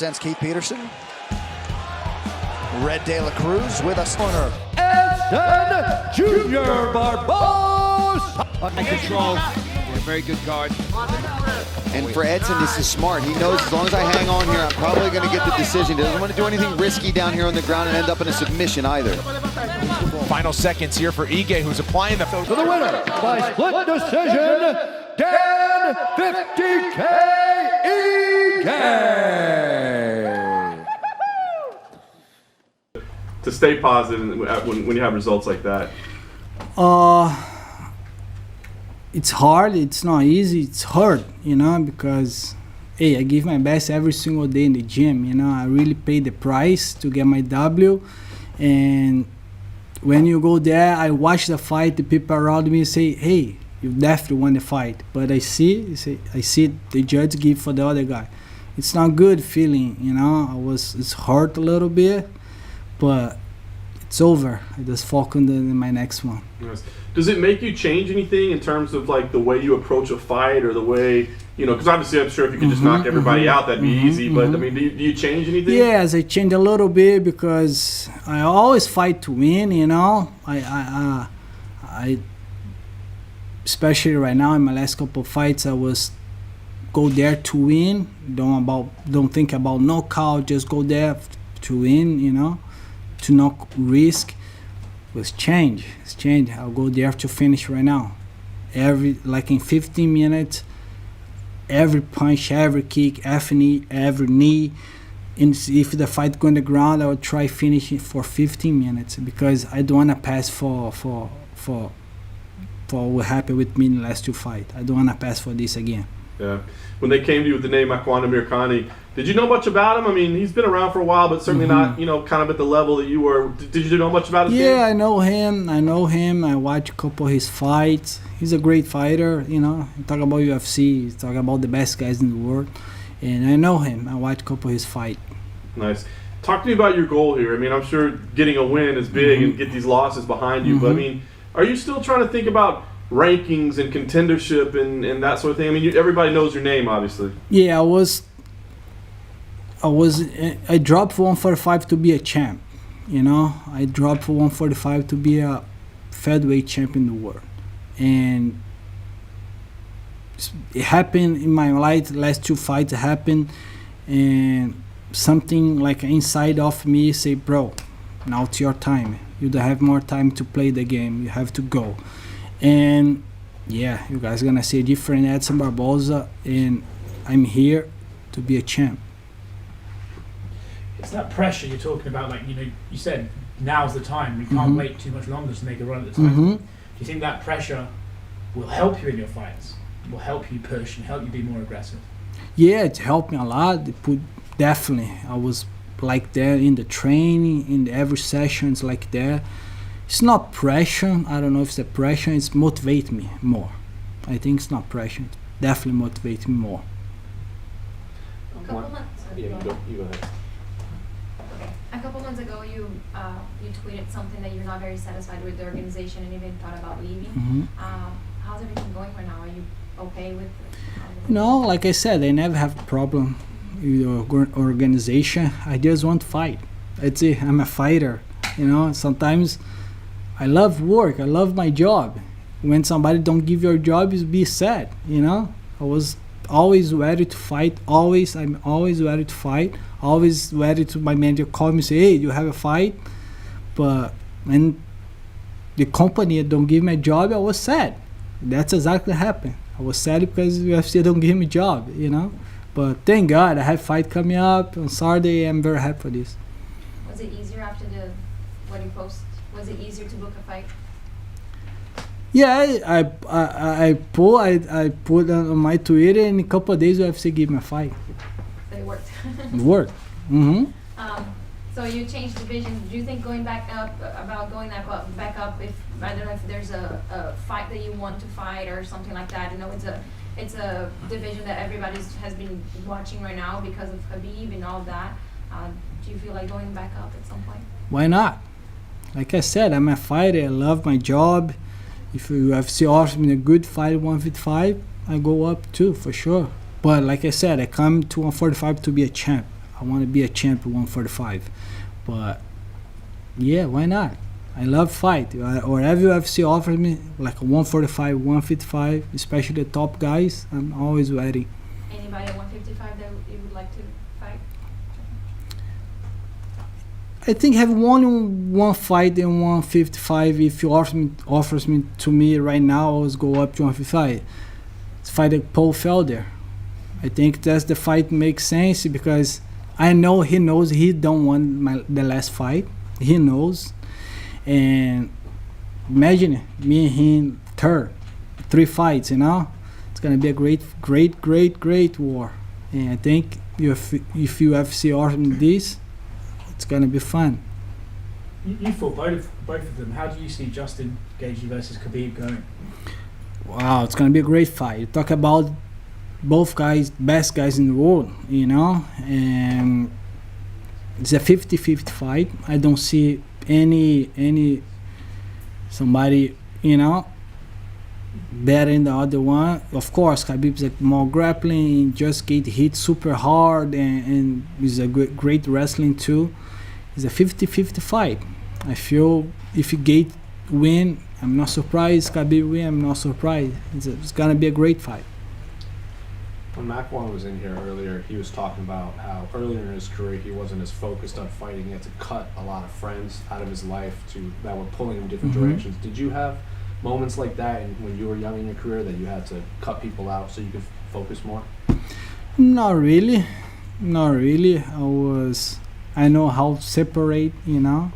sends Keith Peterson. Red De La Cruz with a corner. Edson Jr. Barboza. High control. Yeah, very good guard. And for Edson, this is smart. He knows as long as I hang on here, I'm probably going to get the decision. He doesn't want to do anything risky down here on the ground and end up in a submission either. Final seconds here for Ige, who's applying the... For the winner by split decision, Dan 50K Ige. To stay positive when you have results like that? It's hard, it's not easy, it's hard, you know, because, hey, I give my best every single day in the gym, you know, I really pay the price to get my W, and when you go there, I watch the fight, the people around me say, hey, you definitely won the fight, but I see the judge give for the other guy. It's not good feeling, you know, it's hurt a little bit, but it's over. I just focus on my next one. Yes. Does it make you change anything in terms of like the way you approach a fight or the way, you know, because obviously I'm sure if you could just knock everybody out, that'd be easy, but I mean, do you change anything? Yes, I change a little bit because I always fight to win, you know. I especially right now in my last couple of fights, I was go there to win. Don't think about knockout, just go there to win, you know, to not risk. It's change. I'll go there to finish right now. Like in 15 minutes, every punch, every kick, every knee. And if the fight go on the ground, I will try finishing for 15 minutes because I don't want to pass for what happened with me in the last two fights. I don't want to pass for this again. Yeah. When they came to you with the name Makwan Amirkhani, did you know much about him? I mean, he's been around for a while, but certainly not, you know, kind of at the level that you were. Did you know much about his game? Yeah, I know him. I watch a couple of his fights. He's a great fighter, you know. You talk about UFC, you talk about the best guys in the world. And I know him. I watch a couple of his fights. Nice. Talk to me about your goal here. I mean, I'm sure getting a win is big and get these losses behind you. But, I mean, are you still trying to think about rankings and contendership and that sort of thing? I mean, everybody knows your name, obviously. Yeah, I dropped for 145 to be a champ, you know. I dropped for 145 to be a featherweight champ in the world, and it happened in my last two fights. It happened, and something like inside of me say, bro, now it's your time. You don't have more time to play the game. You have to go. And yeah, you guys are gonna see a different Edson Barboza, and I'm here to be a champ. It's that pressure you're talking about, like, you know, you said now's the time. We can't wait too much longer to make a run at the time. Do you think that pressure will help you in your fights? Will help you push and help you be more aggressive? Yeah, it helped me a lot. Definitely. I was like that in the training, in every session, it's like that. It's not pressure. I don't know if it's a pressure. It's motivate me more. I think it's not pressure. It definitely motivate me more. A couple months ago. Yeah, you go ahead. Okay. A couple months ago, you tweeted something that you're not very satisfied with the organization and even thought about leaving. How's everything going right now? Are you okay with it? No, like I said, I never have a problem with the organization. I just want to fight. That's it. I'm a fighter. You know, sometimes I love work. I love my job. When somebody don't give your job, you be sad. You know, I was always ready to fight. I'm always ready to fight. Always ready to my manager call me and say, hey, you have a fight. But when the company don't give me a job, I was sad. That's exactly what happened. I was sad because UFC don't give me a job, you know. But thank God I have a fight coming up on Saturday. I'm very happy for this. Was it easier after what you post? Was it easier to book a fight? Yeah, I put on my Twitter, and in a couple of days UFC gave me a fight. So it worked. It worked. So you changed divisions. Do you think going back up, if I don't know if there's a fight that you want to fight or something like that? You know, it's a division that everybody has been watching right now because of Khabib and all that. Do you feel like going back up at some point? Why not? Like I said, I'm a fighter. I love my job. If UFC offers me a good fight, 155, I go up too, for sure. But like I said, I come to 145 to be a champ. I want to be a champion 145. But yeah, why not? I love fight. Whatever UFC offers me, like a 145, 155, especially the top guys, I'm always ready. Anybody at 155 that you would like to fight? I think having only one fight in 155, if you offers me to me right now, I always go up to 155. It's fight like Paul Felder. I think that's the fight makes sense because I know he knows he don't want the last fight. He knows. And imagine me and him three fights, you know? It's gonna be a great war. And I think if UFC offers me this, it's gonna be fun. You fought both of them. How do you see Justin Gaethje versus Khabib going? Wow, it's gonna be a great fight. You talk about both guys, best guys in the world, you know? And it's a 50-50 fight. I don't see any somebody, you know, better than the other one. Of course, Khabib's like more grappling, just get hit super hard, and is a great wrestling too. It's a 50-50 fight. I feel if Gate win, I'm not surprised. Khabib win, I'm not surprised. It's gonna be a great fight. When Makwan was in here earlier, he was talking about how earlier in his career he wasn't as focused on fighting. He had to cut a lot of friends out of his life that were pulling him different directions. Did you have moments like that when you were young in your career that you had to cut people out so you could focus more? Not really. I know how to separate, you know,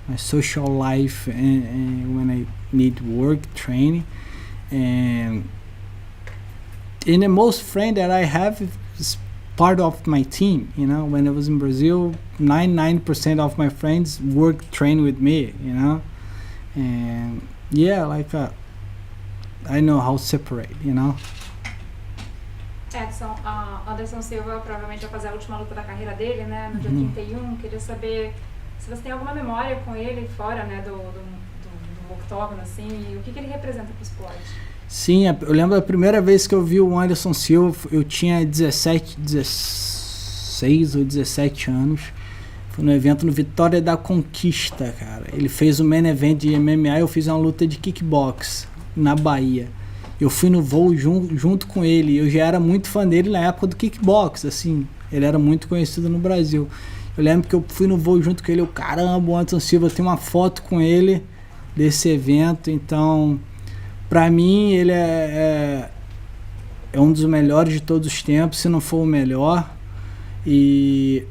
my social life and when I need work, training, and the most friend that I have is part of my team, you know. When I was in Brazil, 99% of my friends train with me, you know. And yeah, like I know how to separate, you know. Edson, Anderson Silva provavelmente vai fazer a última luta da carreira dele, né, no dia 31. Queria saber se você tem alguma memória com ele fora, né, do octógono, assim, e o que ele representa para o esporte. Sim, eu lembro da primeira vez que eu vi o Anderson Silva, eu tinha 16 ou 17 anos. Foi no evento no Vitória da Conquista, cara. Ele fez o main event de MMA, eu fiz uma luta de kickbox na Bahia. Eu fui no voo junto com ele. Eu já era muito fã dele na época do kickbox, assim. Ele era muito conhecido no Brasil. Eu lembro que eu fui no voo junto com ele. Caramba, o Anderson Silva, eu tenho uma foto com ele desse evento. Então, pra mim, ele é um dos melhores de todos os tempos, se não for o melhor. E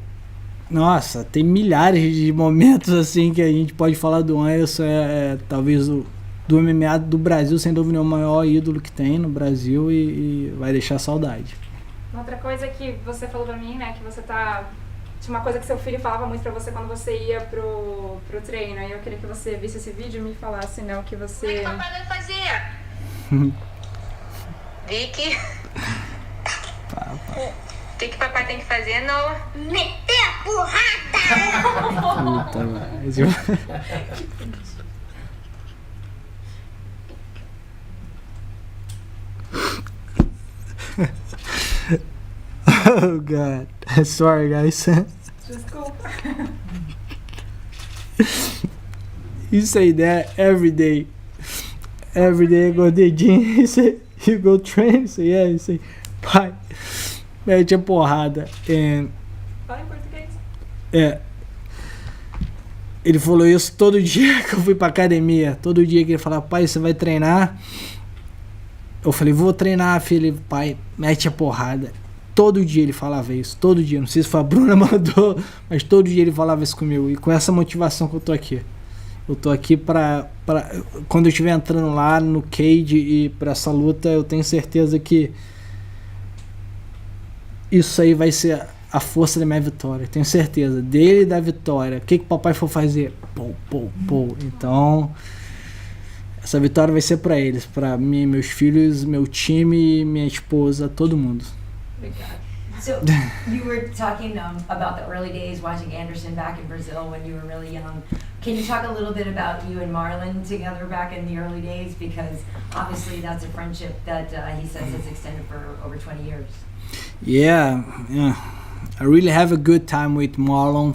nossa, tem milhares de momentos assim que a gente pode falar do Anderson. Talvez do MMA do Brasil, sem dúvida, é o maior ídolo que tem no Brasil e vai deixar saudade. Outra coisa que você falou pra mim, né, que você tinha uma coisa que seu filho falava muito pra você quando você ia pro treino, e eu queria que você visse esse vídeo e me falasse, né, o que você... O que papai vai fazer? Vicky? O que papai tem que fazer, Noah? Meter a porrada! Puta, mas... Oh God, sorry guys. Desculpa. You say that every day. Every day I go to the gym, he say, you go train? So yeah, he say, pai, mete a porrada. And, fala em português. Ele falou isso todo dia que eu fui pra academia. Todo dia que ele falava, pai, você vai treinar? Eu falei, vou treinar, filho. Pai, mete a porrada. Todo dia ele falava isso, todo dia. Não sei se foi a Bruna mandou, mas todo dia ele falava isso comigo. E com essa motivação que eu tô aqui. Eu tô aqui pra quando eu estiver entrando lá no cage e pra essa luta, eu tenho certeza que isso aí vai ser a força da minha vitória. Tenho certeza. Dele e da vitória. O que o papai for fazer? Pô. Então, essa vitória vai ser pra eles. Pra mim, meus filhos, meu time, minha esposa, todo mundo. So you were talking about the early days watching Anderson back in Brazil when you were really young. Can you talk a little bit about you and Marlon together back in the early days? Because obviously that's a friendship that he says has extended for over 20 years. Yeah. I really have a good time with Marlon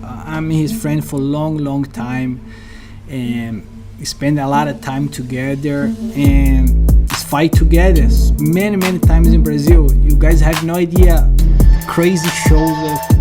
I'm his friend for long time, and we spend a lot of time together and fight together many times in Brazil. You guys have no idea crazy shows